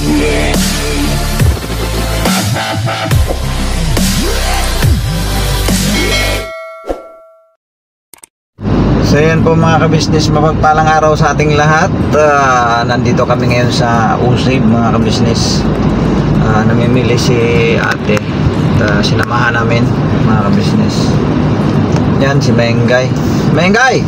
So yan po mga kabisnes, mapagpalang araw sa ating lahat. Nandito kami ngayon sa Usib mga kabisnes. Namimili si ate at sinamahan namin mga kabisnes. Yan si Mengay. Mengay!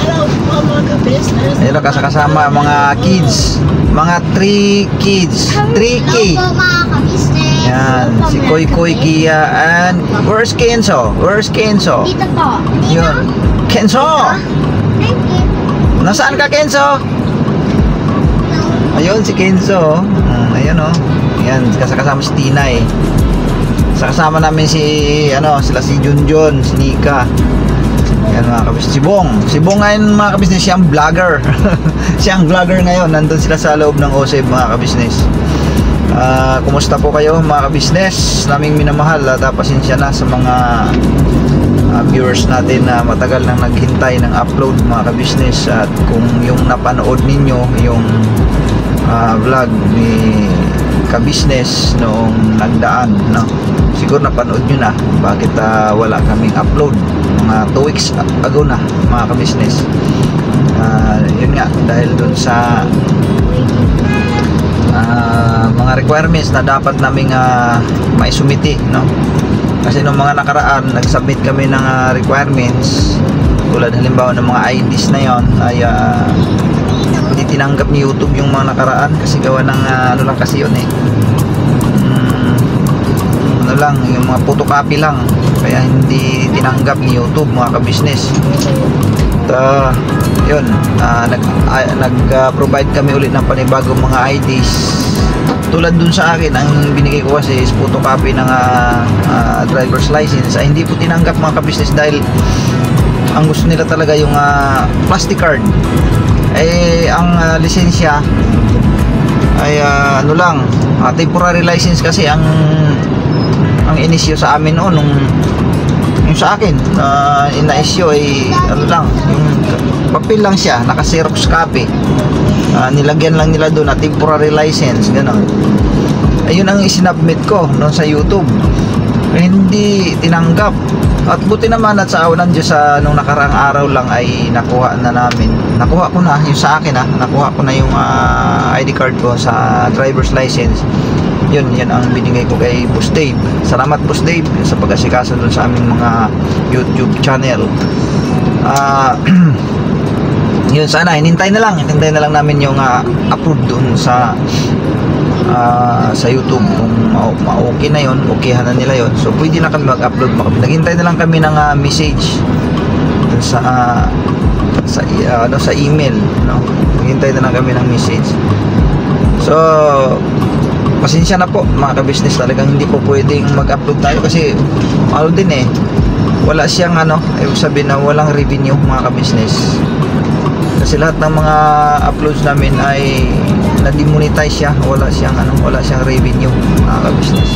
Hello po mga kabisnes. Ayun kasama mga kids. Mga 3 kids. 3K. Hello po mga kabisnes. Yan, si Koy Koy, Kia, and where's Kenzo? Where's Kenzo? Dito po. Yun. Kenzo! Thank you. Nasaan ka, Kenzo? Ayun, si Kenzo. Ayun, oh. Yan, kasama si Tina, eh. Kasama namin sila si Junjun, si Nika. Yan, mga kabisnes. Si Bong ngayon, mga kabisnes, siyang vlogger. Siyang vlogger ngayon. Nandun sila sa loob ng OSEB, mga kabisnes. Kumusta po kayo, mga kabisnes? Naming minamahal. Pasensya na sa mga viewers natin na matagal nang naghintay ng upload, mga kabisnes. At kung yung napanood ninyo yung vlog ni kabisnes noong nagdaan, no? Siguro napanood nyo na bakit wala kaming upload mga 2 weeks ago na, mga kabisnes. Yun nga, dahil dun sa mga requirements na dapat naming maisumiti, no? Kasi nung mga nakaraan nagsubmit kami ng requirements, tulad halimbawa ng mga IDs na yon ay hindi tinanggap ni YouTube yung mga nakaraan kasi gawa ng ano lang kasi yun, ano lang, yung mga photocopy lang, kaya hindi tinanggap ni YouTube, mga kabisnes. Yun, nag-provide kami ulit ng panibagong mga IDs. Tulad dun sa akin, ang binigay ko kasi is photocopy ng driver's license. Hindi po tinanggap, mga kabisnes, dahil ang gusto nila talaga yung plastic card. Ang lisensya ay ano lang, temporary license kasi ang inisyo sa amin noon, yung sa akin ina-issue ay ano lang, yung papel lang siya, naka-xerox copy. Nilagyan lang nila doon na temporary license, gano'n. Ayun ang isinubmit ko noon sa YouTube. Hindi tinanggap. At buti naman at sa awa ng Diyos, nung nakaraang araw lang ay nakuha ko na yung sa akin, nakuha ko na yung ID card ko sa driver's license. Yun ang binigay ko kay Boss Dave. Salamat, Boss Dave, sa pag-asikaso dun sa aming mga YouTube channel. Yun, sana hinintay na lang namin yung upload dun sa YouTube. Kung okay na yun, okayhan na nila yun, so pwede na kami mag-upload. Naghintay na lang kami ng message dun sa email, no? Naghintay na lang kami ng message. So pasensya na po, mga kabisnes, talagang hindi po pwedeng mag-upload tayo kasi ano din, wala siyang ibig sabihin na walang revenue, mga kabisnes. Kasi lahat ng mga uploads namin ay na-demonetize siya, wala siyang revenue, mga kabisnes.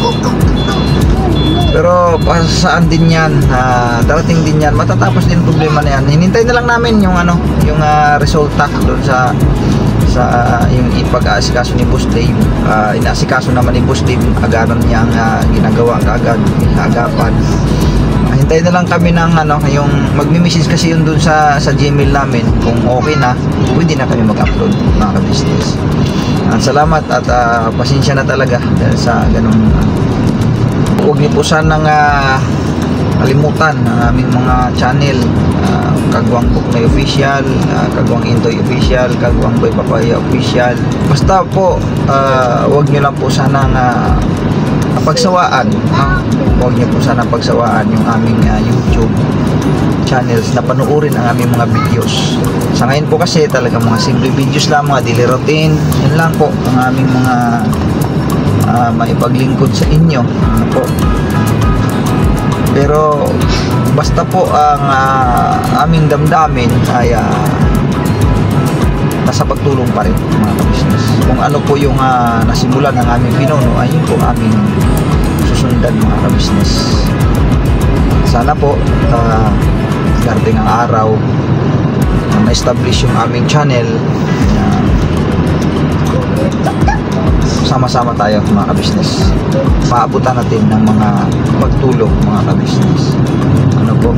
Pero saan din yan, darating din yan, matatapos din problema na yan. Hinintay na lang namin yung resulta doon sa yung ipag-aasikaso ni Boss Dave. Inaasikaso naman ni Boss Dave, agaran niya ang ginagawa kaagad, agapan. Hintay na lang kami ng yung magmi-message kasi yun dun sa Gmail namin. Kung okay na, pwede na kami mag-upload, mga ka-business. Salamat at pasensya na talaga dahil sa ganung huwag niyo po sanang kalimutan ang aming mga channel, Kagwang Buknoy Official, Kagwang Intoy Official, Kagwang Boy Papaya Official. Basta po huwag niyo lang po sanang pagsawaan, huwag niyo po sanang pagsawaan yung aming YouTube channels na panuorin ang aming mga videos. Sa ngayon po kasi talaga mga simple videos lang, mga daily routine, yun lang po ang aming mga maipaglingkod sa inyo, po. Pero basta po ang aming damdamin ay nasa pagtulong pa rin, mga ka-business. Kung ano po yung nasimulan ng aming pinuno, ay yun po aming susundan, mga ka-business. Sana po darating ang araw na ma-establish yung aming channel, sama-sama tayo mga ka-business. Paabutan natin ng mga pagtulong mga ka-business. Ano po?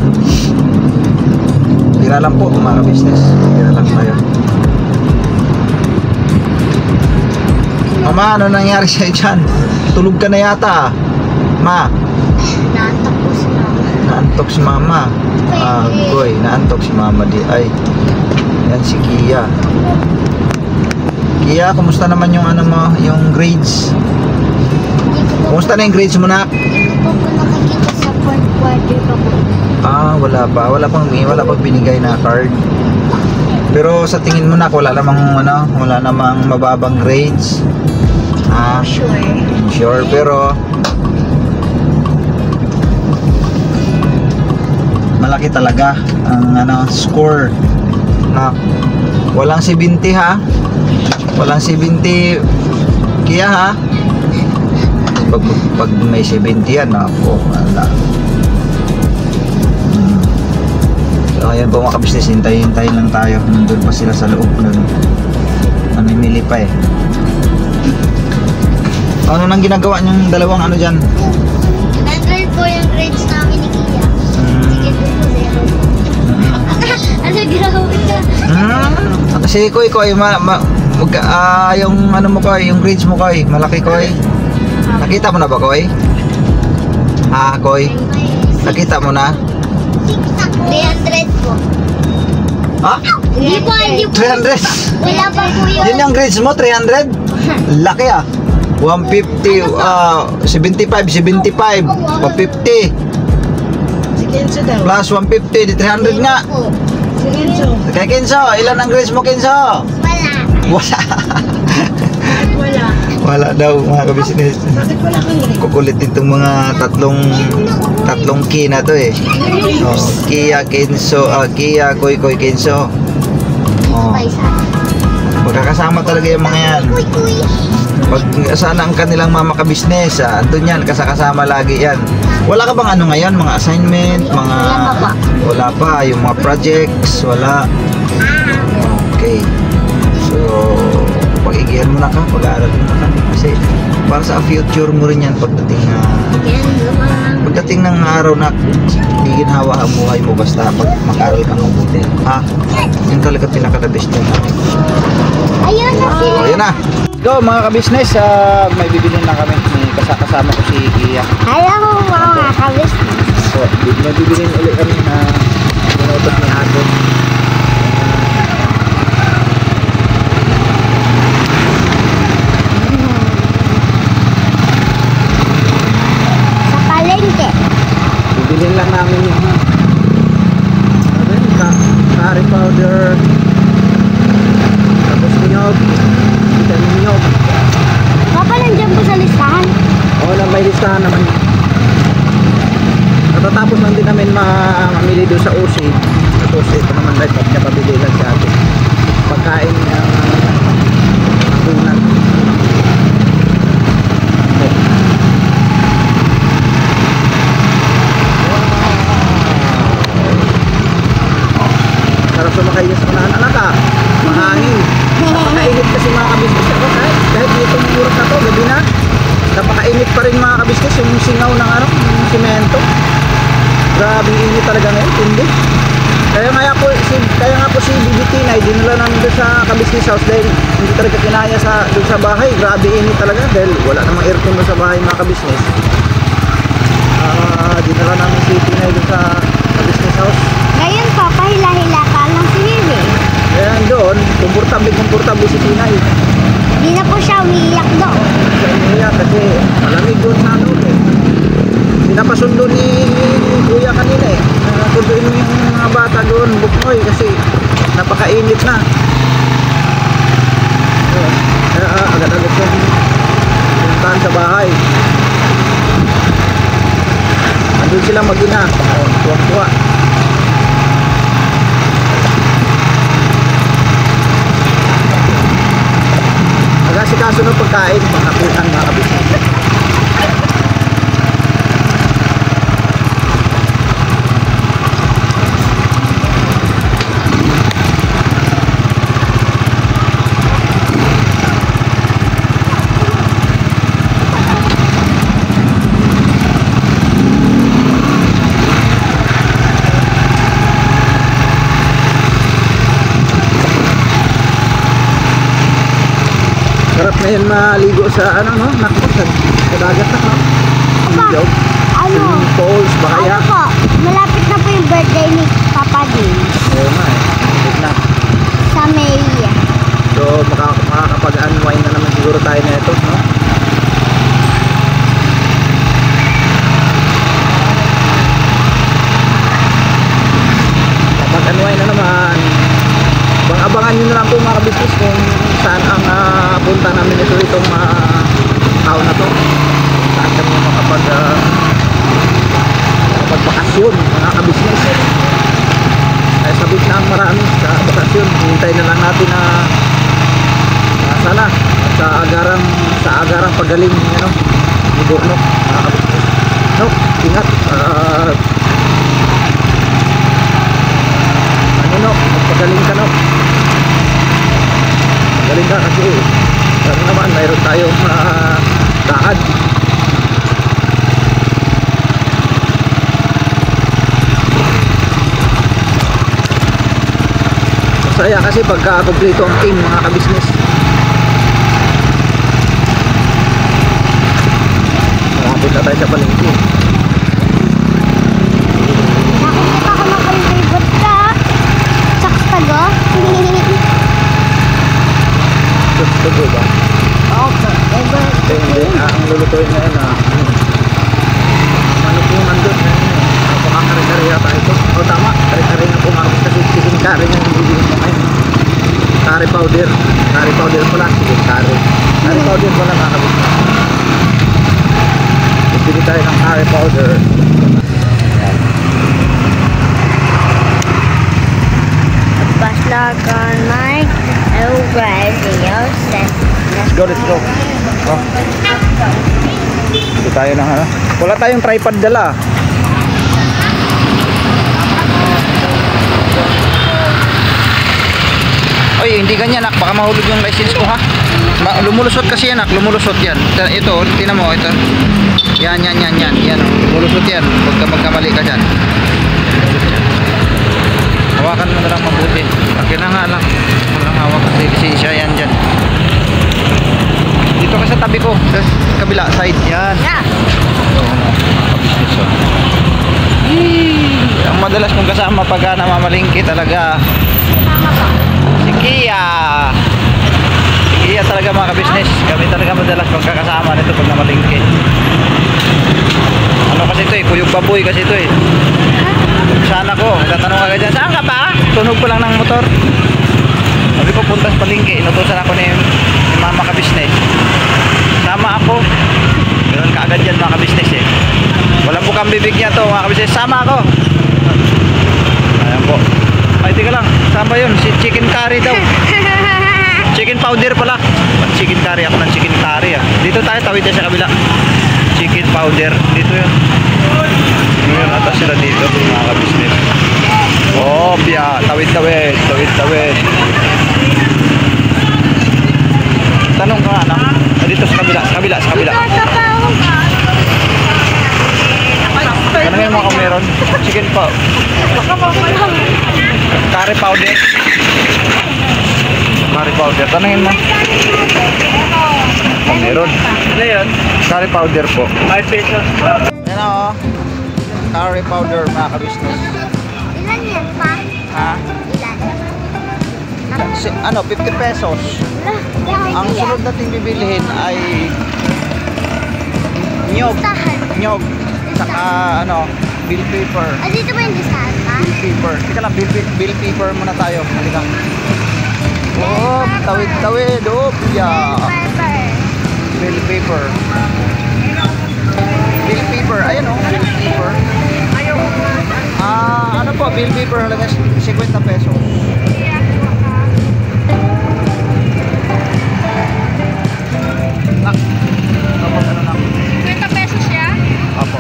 Tira lang po mga ka-business. Tira lang tayo. Mama, ano nangyari sa'yo dyan? Tulog ka na yata. Ma, Naantok po si mama. naantok si mama. Goy, naantok si mama di. Ay, yan si Kia. Kia, kumusta naman yung ano mo, yung grades? Kumusta na yung grades mo na? Hindi ko po nakikita sa fourth quarter pa po. Wala pa. Wala pang binigay na card. Pero sa tingin mo na, wala namang mababang grades. Sure. Sure, pero malaki talaga ang score. Na walang 70 ha. Walang 70 Kia ha. Pag may 70 yan, ako, wala. So, ayan po mga kabisnes, hintayin lang tayo. Nandun pa sila sa loob nun. Namimili pa eh. Ano nang ginagawa niyang dalawang ano dyan? 100 po yung grades namin ni Kia. Sige po po, zero. Ano ginawa ka? Si Koy, yung ano mo Koy, yung grades mo Koy, malaki Koy. Nakita mo na ba Koy? Koy, nakita mo na? 300 po. Hindi po, hindi po. 300? Wala pa po yun. Yun yung grades mo, 300? Laki 150, 75, 150 Si Kenzo daw. plus 150, di 300 nga. Si Kenzo. Kaya Kenzo, ilan ang grades mo Kenzo? Wala. Wala. Bakit wala? Wala daw mga kabisnes. Bakit wala kang grade? Kukulit itong mga tatlong Ki na to eh. Kia, Kenzo, Kia, Koy, Kenzo. Magkakasama talaga yung mga yan. Pag sana ang kanilang mama ka-business, andun yan, kasama lagi yan. Wala ka bang ano ngayon, mga assignment, mga... Wala pa, yung mga projects, wala. Okay. So, pag-igihan mo na ka, pag-aaral mo na ka. Kasi para sa future mo rin yan pagdating ng araw na giginhawa ang buhay mo basta pag mag-aral ka mabuti. Yun talaga pinaka-best nyo namin. Ayun na sila. Ayan na. Go mga ka-business, may bibili na kami. May kasama ko si Kia. Hello mga ka-business. So, may bibili ulit kami na pinutot ni Ate. Sa palengke. Bibilin lang namin yung curry powder, tapos niyog, vitamin niyog. Papa, nandiyan po sa listahan. May listahan naman. Natatapos lang din namin mamili doon sa OC. Sa OC, ito naman dahil niya pabili lang sa atin. Pagkain unan. Sarap sumakay niya sa kanahan. Anak mahangin. Napakainit kasi mga kabisnes. Kahit itong urok na to, gabi na. Napakainit pa rin mga kabisnes yung singaw ng yung simento. Grabe init talaga ngayon, hindi. Kaya nga po si BBT na dinala namin doon sa kabisnes house dahil hindi talaga kinaya doon sa bahay. Grabe init talaga dahil wala namang aircon doon sa bahay mga kabisnes. Dinala namin si Tinay doon sa kabisnes house. Ngayon pa, pahila-hila ka lang si Bibi. Kaya doon, komportable si Tinay. Hindi na po siya umiiyak doon. Sa India kasi malamig doon sa pinapasundo ni Kuya kanina eh. Sunduin mo yung mga bata doon, Buknoy, kasi napakainit na. Kaya agad-agad yung puntahan sa bahay. Andun sila mag-ina. Tuwak-tuwa. Nag-asikaso ng pagkain, pangkapitan mga kabisnes. Sarap na yun maligo sa ano no? Naku, sa dagat na no? Ilog. Ano? Swimming pools, bakaya. Ano po? Malapit na po yung birthday ni Papa din. Oo nga eh. Malapit na. Sa May. So makakapag-unwind na naman siguro tayo na ito, no? Kapag-unwind na naman. Abangan nyo na lang po mga business kung saan ang punta namin ito itong taon na to. Saan kami makapag-bakasyon mga kabisnes. Kaya sa Vietnam marami sa bakasyon. Hintay na lang natin na sana sa agarang pagaling ano, ni Bornok mga kabisnes. No, ingat. No, magpagaling ka no. Magaling ka kasi ano naman, mayroon tayong daan. Masaya kasi pagka kompleto ang team mga kabisnes. Malapit na tayo sa palengke. Nakikita ko na kayo favorite ka. Sakstago. Gusto ko ba? Opo. Favorite. Hindi, ang lulutuin na yun ano po nandun napakakari-kari yata ito. O tama, kari-kari na po kasi chicken curry na yung bibigyan mo ngayon. Curry powder pala, chicken curry powder pala kakabit. Bibili tayo ng curry powder. Baslog on my radio set. Let's go. Oh. Ito tayo ng ano. Wala tayong tripod dala. Oy, hindi ganyan nak, baka mahulog yung license ko ha. Lumulusot kasi yan nak, lumulusot yan. Ito, tingnan mo ito. Yan. Yan, lumulusot yan. Huwag ka magkamali ka dyan. Hawakan mo na lang mabuti. Akin na nga lang. Walang hawak kasi lisensya yan dyan. Dito ka sa tabi ko, sa kabila side. Yan. Yeah. Ang madalas kong kasama pag namamalingki talaga si Kia. Si Kia talaga mga kabisnes. Kami talaga madalas magkakasama nito pag namalingki. Ano kasi ito eh, kuyog baboy kasi ito eh. Sana ko, tatanong agad dyan, saan ka ba? Tunog ko lang ng motor. Sabi ko punta sa palingki, inutusan ako ni mama kabisnes. Sama ako. Ganun kaagad yan mga kabisnes eh. Walang bukang bibig niya to mga kabisnes. Sama ako. Ayan po. Ay tika lang, saan ba yun? Si chicken curry daw. Chicken powder pala. Chicken curry, ako ng chicken curry ah. Dito tayo, tawid tayo sa kabila. Chicken powder, dito yun. Yun, atas sila dito mga kabisnes. Oh, biya, tawid. Tanong ka ano? Dito sa kabila. Ano nga yung mga meron? Chicken pa. Curry powder. Tanongin mo. Oh, meron. Ano yun? Curry powder po. 5 pesos. Yan o. Curry powder mga kabisnes. Ilan yan pa? Ha? Ilan? Ano, 50 pesos. Ang sunod natin bibilihin ay nyog. Saka ano, bill paper. Dito ba yung listahan pa? Bill paper. Teka lang, bill paper muna tayo. Halika. Oh, tawid. Oh, yeah. Bill paper. Ayan oh, bill paper. Ano po, bill paper halaga 50 pesos. Tapos ano lang? 50 pesos siya? Apo.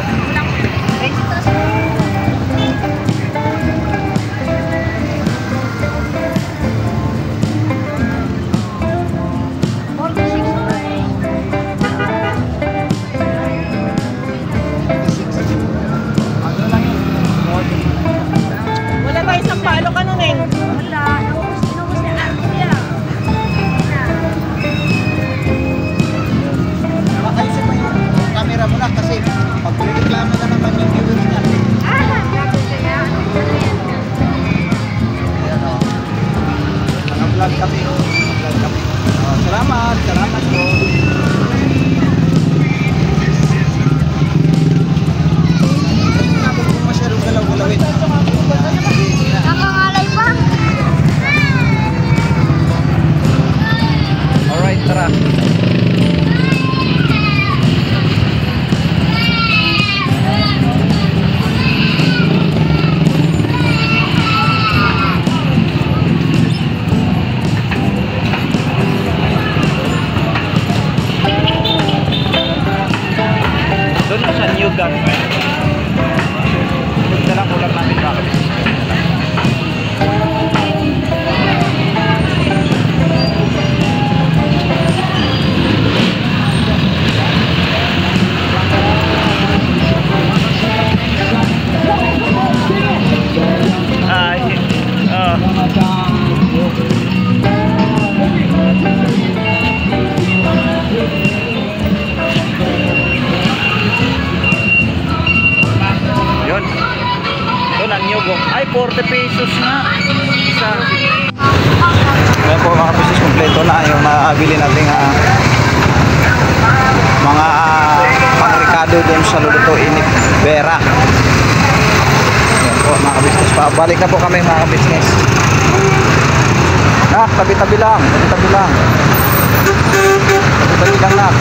Wala tayo sa palo ka nun eh. hagdan. Ito lang ulam namin bakit. Yun. Yun ang nyugo. Ay, 40 pesos nga. Isa. Ayan po mga pesos, kompleto na yung nabili nating mga pang-ricado dun sa lulutuin ni Vera. Ayan po mga business. Balik na po kami mga business. Nak, tabi-tabi lang. Tabi-tabi lang. Tabi-tabi lang nak.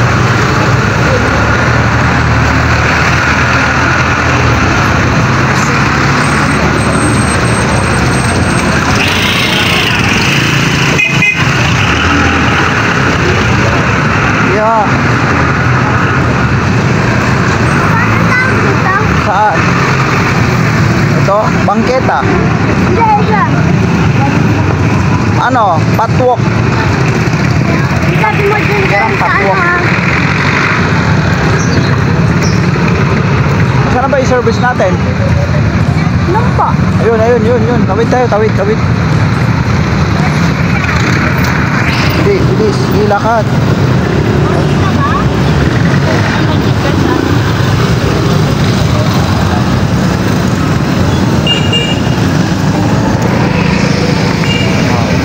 Yeah. Saan? Ito? Bangketa? Ano? Patwalk? Sabi mo dun Parang sa patwalk. ano. Saan na ba i-service natin? Nung po. Ayun, ayun, yun. Tawid tayo, tawid. Bilis, lakad.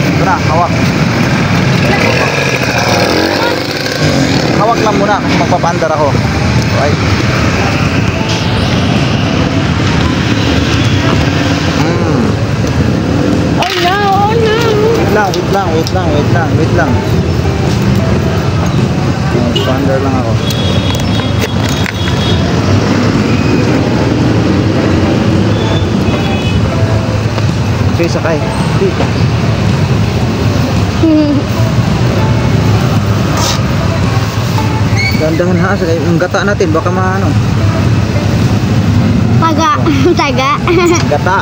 Ito na, hawak. Hawak lang muna kasi magpapandar ako. Okay. Oh no. Wait lang. Pander lang ako. Okay, sakay. Dahan-dahan ha, sakay. Yung gata natin, baka maano. Taga. Gata.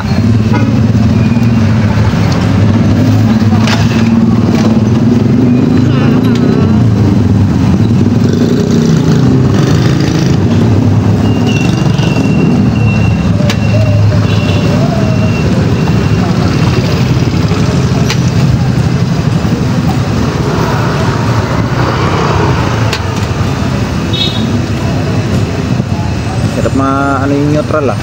Ano yung neutral ah.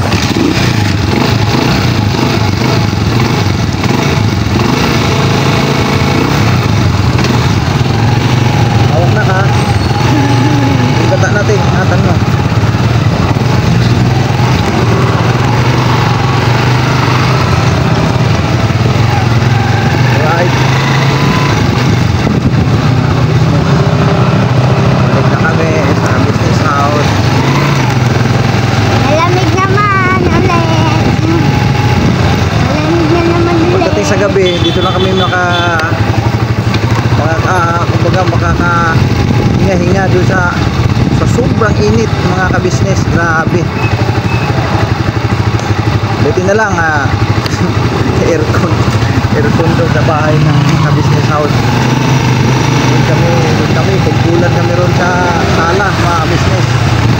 Hawak na ka. Yung gata natin, ingatan mo. Right. Balik na kami sa business house. Malamig naman ulit. Malamig na naman ulit. Pagdating sa gabi, dito lang kami makakahinga doon sa sobrang init mga kabisnes. Grabe. Buti na lang aircon doon sa bahay ng kabisnes house. Doon kami pagkulan kami ron sa sala mga kabisnes.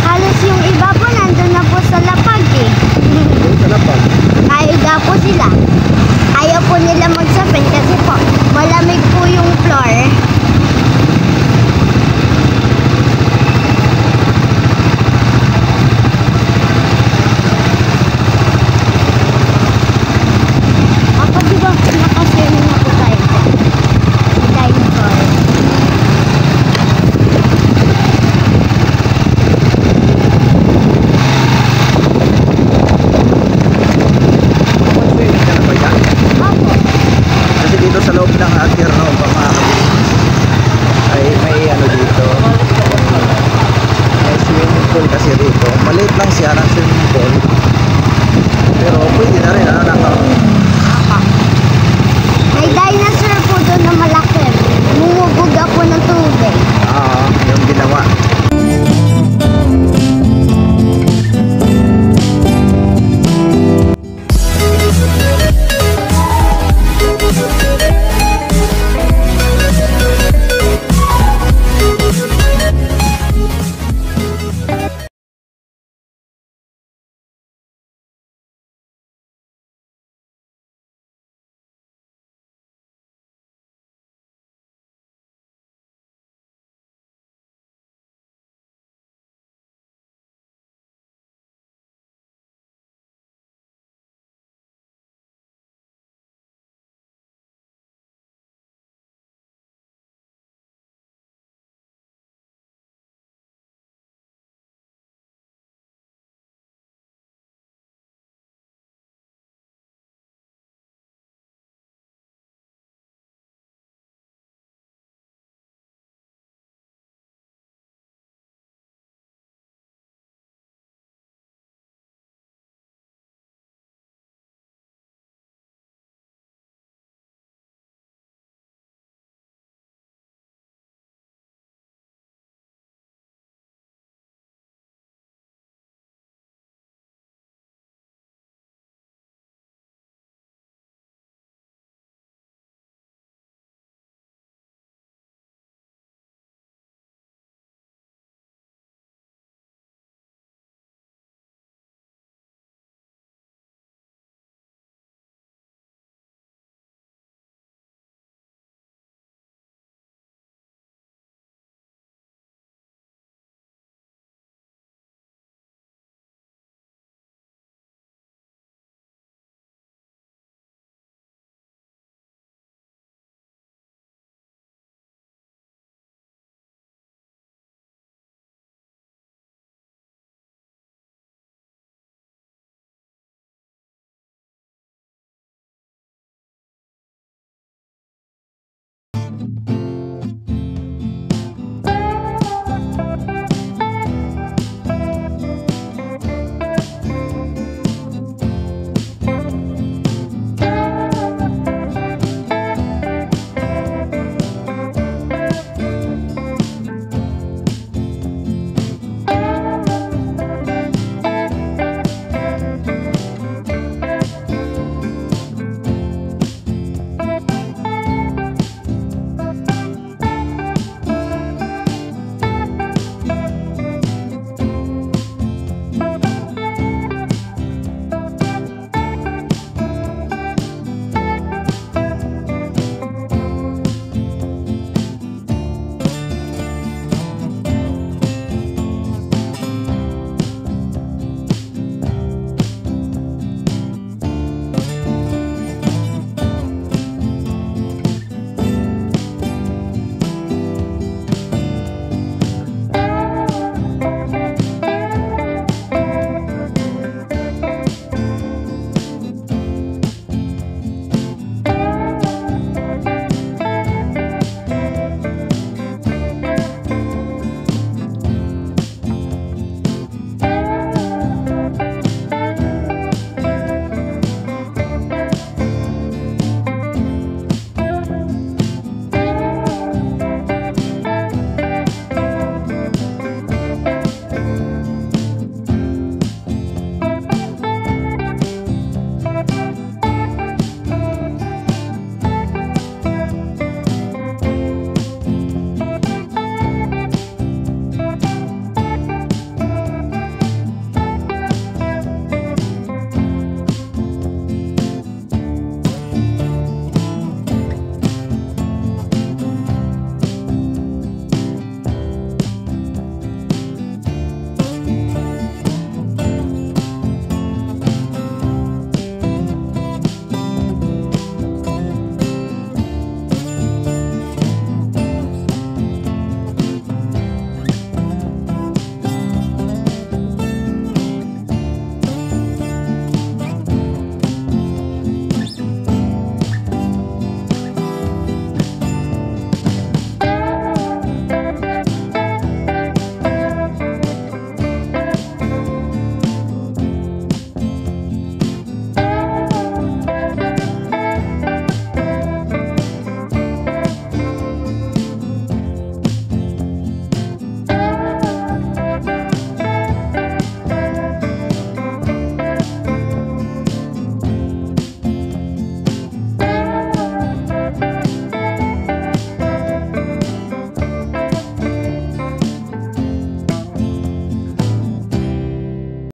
Halos yung iba po nandun na po sa lapag eh. Doon sa lapag. Kaya po sila. Ayaw po nila magsapin kasi po malamig po yung floor. Ako di ba nakaswimming na po tayo dyan? Dive floor. Swimming ka na ba yan? Opo. Kasi dito sa loob ng Atirno ay may ano dito, may swimming pool kasi dito. Maliit lang siya ng swimming pool, pero pwede na rin